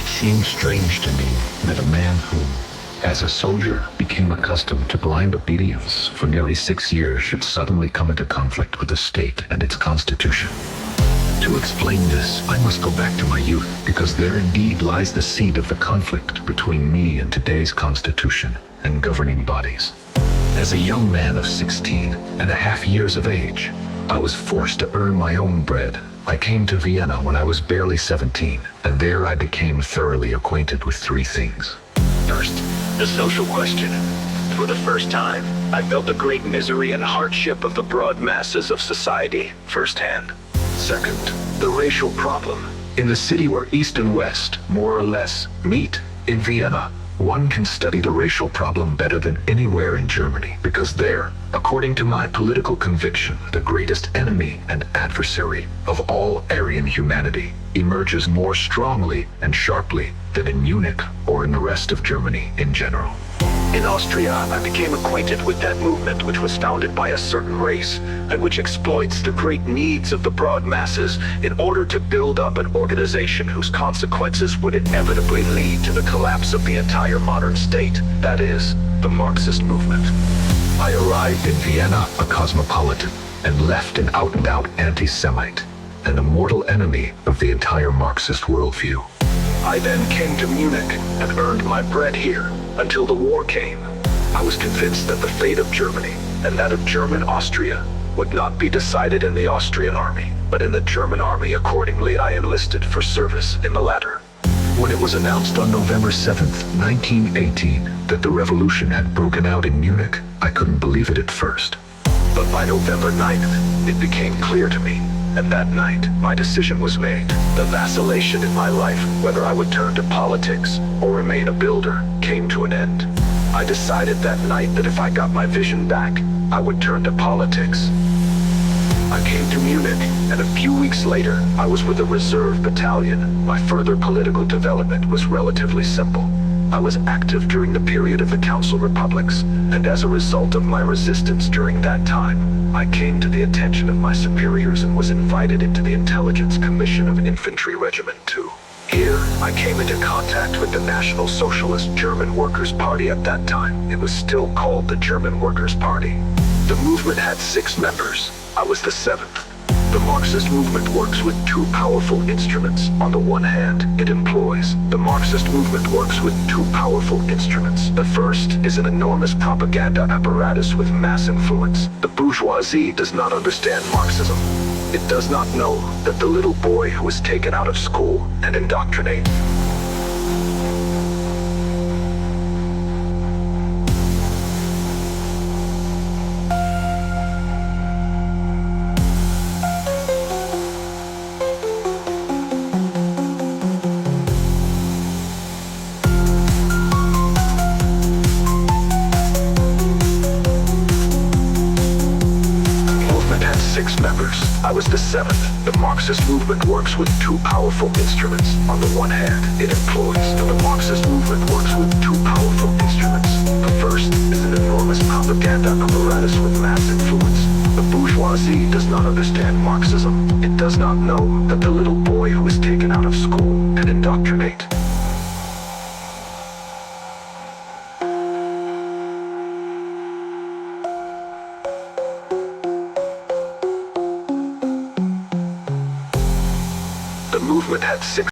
seemed strange to me that a man who, as a soldier, became accustomed to blind obedience for nearly 6 years should suddenly come into conflict with the state and its constitution. To explain this, I must go back to my youth, because there indeed lies the seed of the conflict between me and today's constitution and governing bodies. As a young man of 16 and a half years of age, I was forced to earn my own bread. I came to Vienna when I was barely 17, and there I became thoroughly acquainted with 3 things. First, the social question. For the first time, I felt the great misery and hardship of the broad masses of society firsthand. Second, the racial problem. In the city where East and West, more or less, meet, in Vienna, one can study the racial problem better than anywhere in Germany, because there, according to my political conviction, the greatest enemy and adversary of all Aryan humanity emerges more strongly and sharply than in Munich or in the rest of Germany in general. In Austria, I became acquainted with that movement which was founded by a certain race, and which exploits the great needs of the broad masses in order to build up an organization whose consequences would inevitably lead to the collapse of the entire modern state, that is, the Marxist movement. I arrived in Vienna a cosmopolitan, and left an out-and-out anti-Semite, and a mortal enemy of the entire Marxist worldview. I then came to Munich and earned my bread here until the war came. I was convinced that the fate of Germany and that of German Austria would not be decided in the Austrian army, but in the German army. Accordingly, I enlisted for service in the latter. When it was announced on November 7th, 1918, that the revolution had broken out in Munich, I couldn't believe it at first. But by November 9th, it became clear to me. And that night, my decision was made. The vacillation in my life, whether I would turn to politics or remain a builder, came to an end. I decided that night that if I got my vision back, I would turn to politics. I came to Munich, and a few weeks later, I was with a reserve battalion. My further political development was relatively simple. I was active during the period of the Council Republics, and as a result of my resistance during that time, I came to the attention of my superiors and was invited into the Intelligence Commission of Infantry Regiment 2. Here, I came into contact with the National Socialist German Workers' Party at that time. It was still called the German Workers' Party. The movement had 6 members. I was the 7th. The Marxist movement works with 2 powerful instruments. On the one hand, it employs. The Marxist movement works with 2 powerful instruments. The first is an enormous propaganda apparatus with mass influence. The bourgeoisie does not understand Marxism. It does not know that the little boy who is taken out of school and indoctrinated members. I was the 7th. The Marxist movement works with 2 powerful instruments. On the one hand, it employs. The Marxist movement works with 2 powerful instruments. The first is an enormous propaganda apparatus with mass influence. The bourgeoisie does not understand Marxism. It does not know that the little boy who is taken out of school and indoctrinate